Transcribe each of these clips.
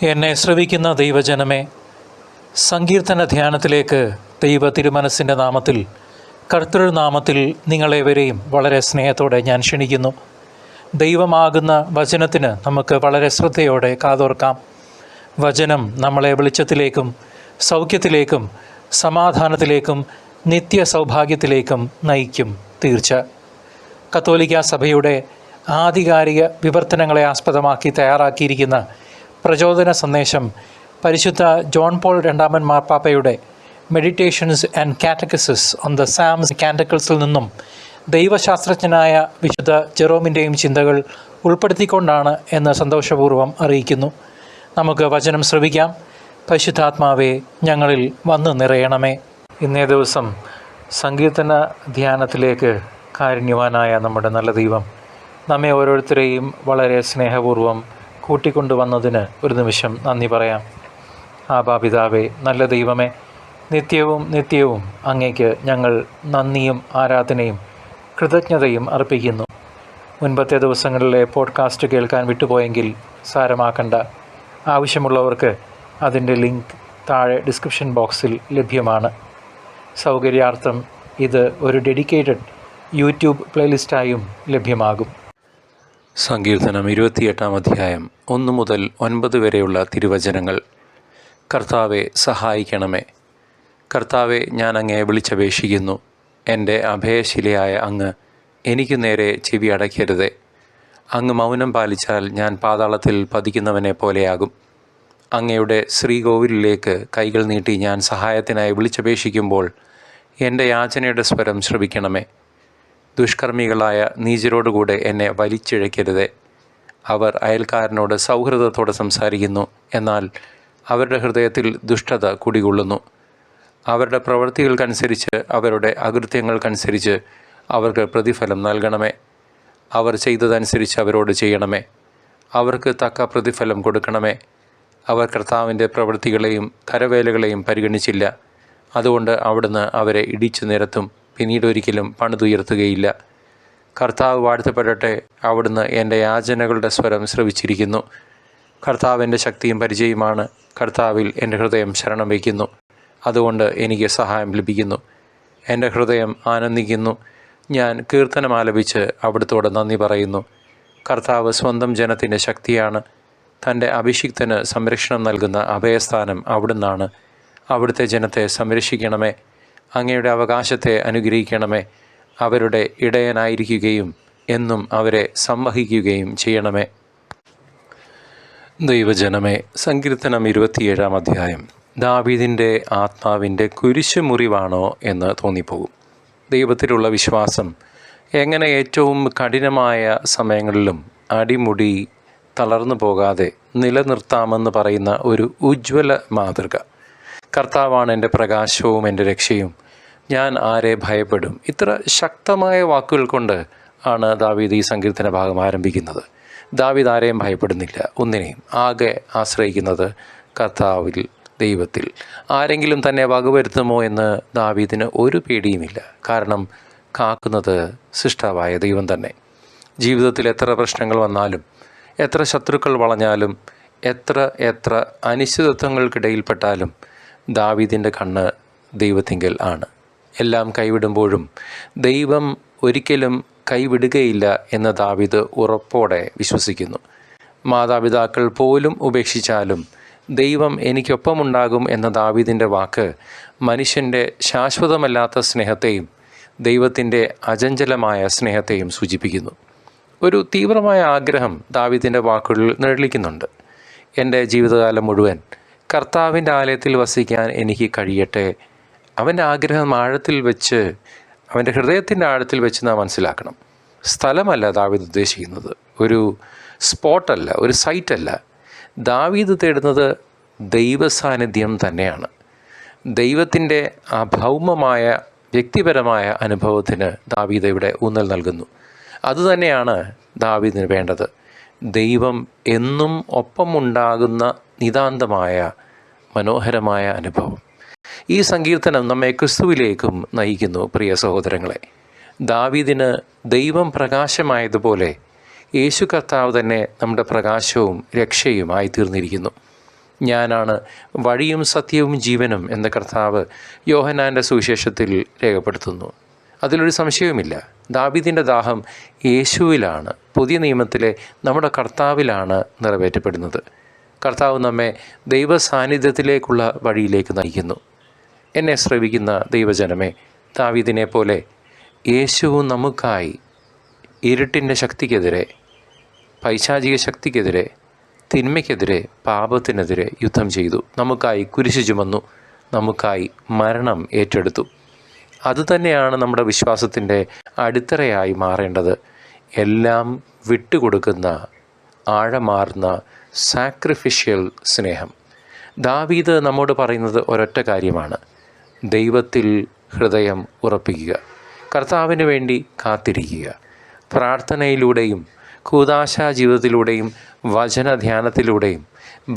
എന്നെ ശ്രവിക്കുന്ന ദൈവജനമേ, സങ്കീർത്തന ധ്യാനത്തിലേക്ക് ദൈവ തിരുമനസ്സിൻ്റെ നാമത്തിൽ, കർത്തൃനാമത്തിൽ നിങ്ങളേവരെയും വളരെ സ്നേഹത്തോടെ ഞാൻ ക്ഷണിക്കുന്നു. ദൈവമാകുന്ന വചനത്തിന് നമുക്ക് വളരെ ശ്രദ്ധയോടെ കാതോർക്കാം. വചനം നമ്മളെ വെളിച്ചത്തിലേക്കും സൗഖ്യത്തിലേക്കും സമാധാനത്തിലേക്കും നിത്യ സൗഭാഗ്യത്തിലേക്കും നയിക്കും. തീർച്ച. കത്തോലിക്ക സഭയുടെ ആധികാരിക വിവർത്തനങ്ങളെ ആസ്പദമാക്കി തയ്യാറാക്കിയിരിക്കുന്ന പ്രചോദന സന്ദേശം പരിശുദ്ധ ജോൺ പോൾ രണ്ടാമൻ മാർപ്പാപ്പയുടെ meditations and catechesis on the Psalms കാൻറ്റക്കിൾസിൽ നിന്നും ദൈവശാസ്ത്രജ്ഞനായ വിശുദ്ധ ജെറോമിൻ്റെയും ചിന്തകൾ ഉൾപ്പെടുത്തിക്കൊണ്ടാണ് എന്ന് സന്തോഷപൂർവ്വം അറിയിക്കുന്നു. നമുക്ക് വചനം ശ്രവിക്കാം. പരിശുദ്ധാത്മാവേ, ഞങ്ങളിൽ വന്നു നിറയണമേ. ഇന്നേ ദിവസം സങ്കീർത്തന ധ്യാനത്തിലേക്ക് കാരുണ്യവാനായ നമ്മുടെ നല്ല ദൈവം നമ്മെ ഓരോരുത്തരെയും വളരെ സ്നേഹപൂർവ്വം കൂട്ടിക്കൊണ്ടുവന്നതിന് ഒരു നിമിഷം നന്ദി പറയാം. ആബാപിതാവേ, നല്ല ദൈവമേ, നിത്യവും അങ്ങേക്ക് ഞങ്ങൾ നന്ദിയും ആരാധനയും കൃതജ്ഞതയും അർപ്പിക്കുന്നു. മുൻപത്തെ ദിവസങ്ങളിലെ പോഡ്കാസ്റ്റ് കേൾക്കാൻ വിട്ടുപോയെങ്കിൽ സാരമാക്കണ്ട. ആവശ്യമുള്ളവർക്ക് അതിൻ്റെ ലിങ്ക് താഴെ ഡിസ്ക്രിപ്ഷൻ ബോക്സിൽ ലഭ്യമാണ്. സൗകര്യാർത്ഥം ഇത് ഒരു ഡെഡിക്കേറ്റഡ് യൂട്യൂബ് പ്ലേലിസ്റ്റായും ലഭ്യമാകും. സങ്കീർത്തനം 28-ാം അധ്യായം 1 മുതൽ 9 വരെയുള്ള തിരുവചനങ്ങൾ. കർത്താവെ, സഹായിക്കണമേ. കർത്താവെ, ഞാൻ അങ്ങയെ വിളിച്ചപേക്ഷിക്കുന്നു. എൻ്റെ അഭയശിലയായ അങ്ങ് എനിക്ക് നേരെ ചെവി അടയ്ക്കരുതേ. അങ്ങ് മൗനം പാലിച്ചാൽ ഞാൻ പാതാളത്തിൽ പതിക്കുന്നവനെ പോലെയാകും. അങ്ങയുടെ ശ്രീകോവിലിലേക്ക് കൈകൾ നീട്ടി ഞാൻ സഹായത്തിനായി വിളിച്ചപേക്ഷിക്കുമ്പോൾ എൻ്റെ യാചനയുടെ സ്വരം ശ്രവിക്കണമേ. ദുഷ്കർമ്മികളായ നീചരോടുകൂടെ എന്നെ വലിച്ചിഴക്കരുതേ. അവർ അയൽക്കാരനോട് സൗഹൃദത്തോടെ സംസാരിക്കുന്നു, എന്നാൽ അവരുടെ ഹൃദയത്തിൽ ദുഷ്ടത കുടികൊള്ളുന്നു. അവരുടെ പ്രവൃത്തികൾക്കനുസരിച്ച്, അവരുടെ അകൃത്യങ്ങൾക്കനുസരിച്ച് അവർക്ക് പ്രതിഫലം നൽകണമേ. അവർ ചെയ്തതനുസരിച്ച് അവരോട് ചെയ്യണമേ. അവർക്ക് തക്ക പ്രതിഫലം കൊടുക്കണമേ. അവർ കർത്താവിൻ്റെ പ്രവൃത്തികളെയും കരവേലകളെയും പരിഗണിച്ചില്ല. അതുകൊണ്ട് അവിടുന്ന് അവരെ ഇടിച്ചു നിരത്തും, പിന്നീടൊരിക്കലും പണിതുയർത്തുകയില്ല. കർത്താവ് വാഴ്ത്തപ്പെടട്ടെ. അവിടുന്ന് എൻ്റെ യാചനകളുടെ സ്വരം ശ്രവിച്ചിരിക്കുന്നു. കർത്താവിൻ്റെ ശക്തിയും പരിചയമാണ്. കർത്താവിൽ എൻ്റെ ഹൃദയം ശരണം വയ്ക്കുന്നു. അതുകൊണ്ട് എനിക്ക് സഹായം ലഭിക്കുന്നു. എൻ്റെ ഹൃദയം ആനന്ദിക്കുന്നു. ഞാൻ കീർത്തനം ആലപിച്ച് അവിടുത്തോട് നന്ദി പറയുന്നു. കർത്താവ് സ്വന്തം ജനത്തിൻ്റെ ശക്തിയാണ്. തൻ്റെ അഭിഷിക്തന് സംരക്ഷണം നൽകുന്ന അഭയസ്ഥാനം അവിടുന്നാണ്. അവിടുത്തെ ജനത്തെ സംരക്ഷിക്കണമേ. അങ്ങയുടെ അവകാശത്തെ അനുഗ്രഹിക്കണമേ. അവരുടെ ഇടയനായിരിക്കുകയും എന്നും അവരെ സംവഹിക്കുകയും ചെയ്യണമേ. ദൈവജനമേ, സങ്കീർത്തനം 27-ാം അധ്യായം ദാവീദിൻ്റെ ആത്മാവിൻ്റെ കുരിശുമുറിവാണോ എന്ന് തോന്നിപ്പോകും. ദൈവത്തിലുള്ള വിശ്വാസം എങ്ങനെ ഏറ്റവും കഠിനമായ സമയങ്ങളിലും അടിമുടി തളർന്നു പോകാതെ നിലനിർത്താമെന്ന് പറയുന്ന ഒരു ഉജ്ജ്വല മാതൃക. കർത്താവാണ് എൻ്റെ പ്രകാശവും എൻ്റെ രക്ഷയും, ഞാൻ ആരെ ഭയപ്പെടും. ഇത്ര ശക്തമായ വാക്കുകൾ കൊണ്ട് ആണ് ദാവീദ് ഈ സങ്കീർത്തന ഭാഗം ആരംഭിക്കുന്നത്. ദാവീദ് ആരെയും ഭയപ്പെടുന്നില്ല, ഒന്നിനെയും. ആകെ ആശ്രയിക്കുന്നത് കർത്താവിൽ, ദൈവത്തിൽ. ആരെങ്കിലും തന്നെ വകവരുത്തുമോ എന്ന് ദാവീദിന് ഒരു പേടിയുമില്ല. കാരണം കാക്കുന്നത് സൃഷ്ടാവായ ദൈവം തന്നെ. ജീവിതത്തിൽ എത്ര പ്രശ്നങ്ങൾ വന്നാലും, എത്ര ശത്രുക്കൾ വളഞ്ഞാലും, എത്ര അനിശ്ചിതത്വങ്ങൾക്കിടയിൽപ്പെട്ടാലും ദാവീദിൻ്റെ കണ്ണ് ദൈവത്തിങ്കൽ ആണ്. എല്ലാം കൈവിടുമ്പോഴും ദൈവം ഒരിക്കലും കൈവിടുകയില്ല എന്ന് ദാവീദ് ഉറപ്പോടെ വിശ്വസിക്കുന്നു. മാതാപിതാക്കൾ പോലും ഉപേക്ഷിച്ചാലും ദൈവം എനിക്കൊപ്പമുണ്ടാകും എന്ന ദാവീദിൻ്റെ വാക്ക് മനുഷ്യൻ്റെ ശാശ്വതമല്ലാത്ത സ്നേഹത്തെയും ദൈവത്തിൻ്റെ അചഞ്ചലമായ സ്നേഹത്തെയും സൂചിപ്പിക്കുന്നു. ഒരു തീവ്രമായ ആഗ്രഹം ദാവീദിൻ്റെ വാക്കുകളിൽ നിഴലിക്കുന്നുണ്ട്. എൻ്റെ ജീവിതകാലം മുഴുവൻ കർത്താവിൻ്റെ ആലയത്തിൽ വസിക്കാൻ എനിക്ക് കഴിയട്ടെ. അവൻ്റെ ആഗ്രഹം ആഴത്തിൽ വെച്ച്, അവൻ്റെ ഹൃദയത്തിൻ്റെ ആഴത്തിൽ വെച്ച് നാം മനസ്സിലാക്കണം. സ്ഥലമല്ല ദാവീദ് ഉദ്ദേശിക്കുന്നത്, ഒരു സ്പോട്ടല്ല, ഒരു സൈറ്റല്ല. ദാവീദ് തേടുന്നത് ദൈവസാന്നിധ്യം തന്നെയാണ്. ദൈവത്തിൻ്റെ ആ ഭൗമമായ വ്യക്തിപരമായ അനുഭവത്തിന് ദാവീദ് ഇവിടെ ഊന്നൽ നൽകുന്നു. അതുതന്നെയാണ് ദാവീദിന് വേണ്ടത്. ദൈവം എന്നും ഒപ്പമുണ്ടാകുന്ന നിതാന്തമായ മനോഹരമായ അനുഭവം. ഈ സങ്കീർത്തനം നമ്മെ ക്രിസ്തുവിലേക്കും നയിക്കുന്നു. പ്രിയ സഹോദരങ്ങളെ, ദാവീദിന് ദൈവം പ്രകാശമായതുപോലെ യേശു കർത്താവ് തന്നെ നമ്മുടെ പ്രകാശവും രക്ഷയുമായി തീർന്നിരിക്കുന്നു. ഞാനാണ് വഴിയും സത്യവും ജീവനും എന്ന കർത്താവ് യോഹന്നാൻ്റെ സുവിശേഷത്തിൽ രേഖപ്പെടുത്തുന്നു. അതിലൊരു സംശയവുമില്ല. ദാവീദിൻ്റെ ദാഹം യേശുവിലാണ്, പുതിയ നിയമത്തിലെ നമ്മുടെ കർത്താവിലാണ് നിറവേറ്റപ്പെടുന്നത്. കർത്താവ് നമ്മെ ദൈവ സാന്നിധ്യത്തിലേക്കുള്ള വഴിയിലേക്ക് നയിക്കുന്നു. എന്നെ ശ്രവിക്കുന്ന ദൈവജനമേ, ദാവീദിനെ പോലെ യേശുവും നമുക്കായി ഇരുട്ടിൻ്റെ ശക്തിക്കെതിരെ, പൈശാചിക ശക്തിക്കെതിരെ, തിന്മയ്ക്കെതിരെ, പാപത്തിനെതിരെ യുദ്ധം ചെയ്തു. നമുക്കായി കുരിശ് ചുമന്നു, നമുക്കായി മരണം ഏറ്റെടുത്തു. അതുതന്നെയാണ് നമ്മുടെ വിശ്വാസത്തിൻ്റെ അടിത്തറയായി മാറേണ്ടത്. എല്ലാം വിട്ടുകൊടുക്കുന്ന ആഴമാർന്ന സാക്രിഫിഷ്യൽ സ്നേഹം. ദാവീദ് നമ്മോട് പറയുന്നത് ഒരൊറ്റ കാര്യമാണ്: ദൈവത്തിൽ ഹൃദയം ഉറപ്പിക്കുക, കർത്താവിന് വേണ്ടി കാത്തിരിക്കുക. പ്രാർത്ഥനയിലൂടെയും കൂദാശ ജീവിതത്തിലൂടെയും വചനധ്യാനത്തിലൂടെയും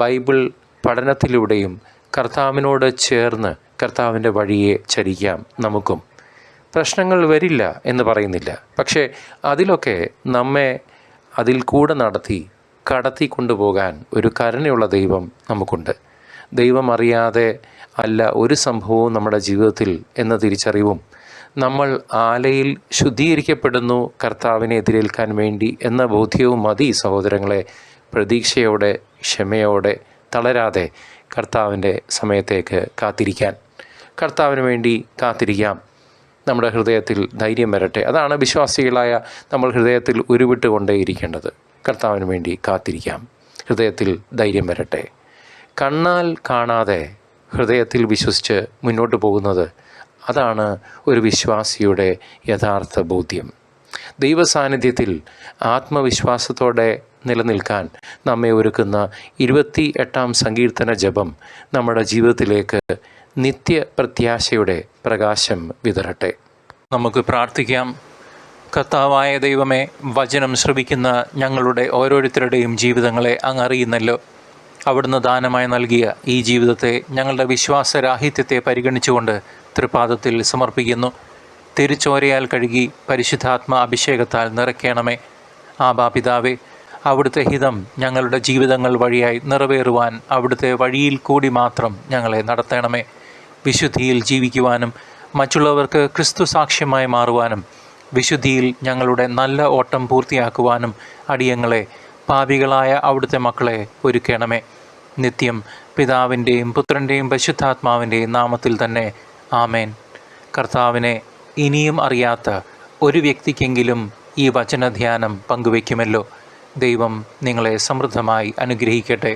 ബൈബിൾ പഠനത്തിലൂടെയും കർത്താവിനോട് ചേർന്ന് കർത്താവിൻ്റെ വഴിയെ ചരിക്കാം. നമുക്കും പ്രശ്നങ്ങൾ വരില്ല എന്ന് പറയുന്നില്ല, പക്ഷേ അതിലൊക്കെ നമ്മെ അതിൽ കൂടെ കടത്തി കൊണ്ടുപോകാൻ ഒരു കരുണയുള്ള ദൈവം നമുക്കുണ്ട്. ദൈവം അറിയാതെ അല്ല ഒരു സംഭവവും നമ്മുടെ ജീവിതത്തിൽ എന്ന തിരിച്ചറിവും, നമ്മൾ ആലയിൽ ശുദ്ധീകരിക്കപ്പെടുന്നു കർത്താവിനെ എതിരേൽക്കാൻ വേണ്ടി എന്ന ബോധ്യവും മതി സഹോദരങ്ങളെ, പ്രതീക്ഷയോടെ, ക്ഷമയോടെ, തളരാതെ കർത്താവിൻ്റെ സമയത്തേക്ക് കാത്തിരിക്കാൻ. കർത്താവിന് വേണ്ടി കാത്തിരിക്കാം. നമ്മുടെ ഹൃദയത്തിൽ ധൈര്യം വരട്ടെ. അതാണ് വിശ്വാസികളായ നമ്മൾ ഹൃദയത്തിൽ ഉരുവിട്ടുകൊണ്ടേയിരിക്കേണ്ടത്. കർത്താവിന് വേണ്ടി കാത്തിരിക്കാം. ഹൃദയത്തിൽ ധൈര്യം വരട്ടെ. കണ്ണാൽ കാണാതെ ഹൃദയത്തിൽ വിശ്വസിച്ച് മുന്നോട്ട് പോകുന്നത്, അതാണ് ഒരു വിശ്വാസിയുടെ യഥാർത്ഥ ബോധ്യം. ദൈവസാന്നിധ്യത്തിൽ ആത്മവിശ്വാസത്തോടെ നിലനിൽക്കാൻ നമ്മെ ഒരുക്കുന്ന 28-ാം സങ്കീർത്തന ജപം നമ്മുടെ ജീവിതത്തിലേക്ക് നിത്യപ്രത്യാശയുടെ പ്രകാശം വിതറട്ടെ. നമുക്ക് പ്രാർത്ഥിക്കാം. കർത്താവായ ദൈവമേ, വചനം ശ്രവിക്കുന്ന ഞങ്ങളുടെ ഓരോരുത്തരുടെയും ജീവിതങ്ങളെ അങ്ങ് അറിയുന്നല്ലോ. അവിടുന്ന് ദാനമായി നൽകിയ ഈ ജീവിതത്തെ ഞങ്ങളുടെ വിശ്വാസരാഹിത്യത്തെ പരിഗണിച്ചുകൊണ്ട് തൃപാദത്തിൽ സമർപ്പിക്കുന്നു. തിരുച്ചോരയാൽ കഴുകി പരിശുദ്ധാത്മ അഭിഷേകത്താൽ നിറയ്ക്കണമേ. ആബാ പിതാവേ, അവിടുത്തെ ഹിതം ഞങ്ങളുടെ ജീവിതങ്ങൾ വഴിയായി നിറവേറുവാൻ അവിടുത്തെ വഴിയിൽ കൂടി മാത്രം ഞങ്ങളെ നടത്തണമേ. വിശുദ്ധിയിൽ ജീവിക്കുവാനും മറ്റുള്ളവർക്ക് ക്രിസ്തു സാക്ഷ്യമായി മാറുവാനും വിശുദ്ധിയിൽ ഞങ്ങളുടെ നല്ല ഓട്ടം പൂർത്തിയാക്കുവാനും അടിയങ്ങളെ, പാപികളായ അവിടുത്തെ മക്കളെ ഒരുക്കണമേ. നിത്യം പിതാവിൻ്റെയും പുത്രൻ്റെയും പരിശുദ്ധാത്മാവിൻ്റെയും നാമത്തിൽ തന്നെ ആമേൻ. കർത്താവിനെ ഇനിയും അറിയാത്ത ഒരു വ്യക്തിക്കെങ്കിലും ഈ വചനധ്യാനം പങ്കുവയ്ക്കുമല്ലോ. ദൈവം നിങ്ങളെ സമൃദ്ധമായി അനുഗ്രഹിക്കട്ടെ.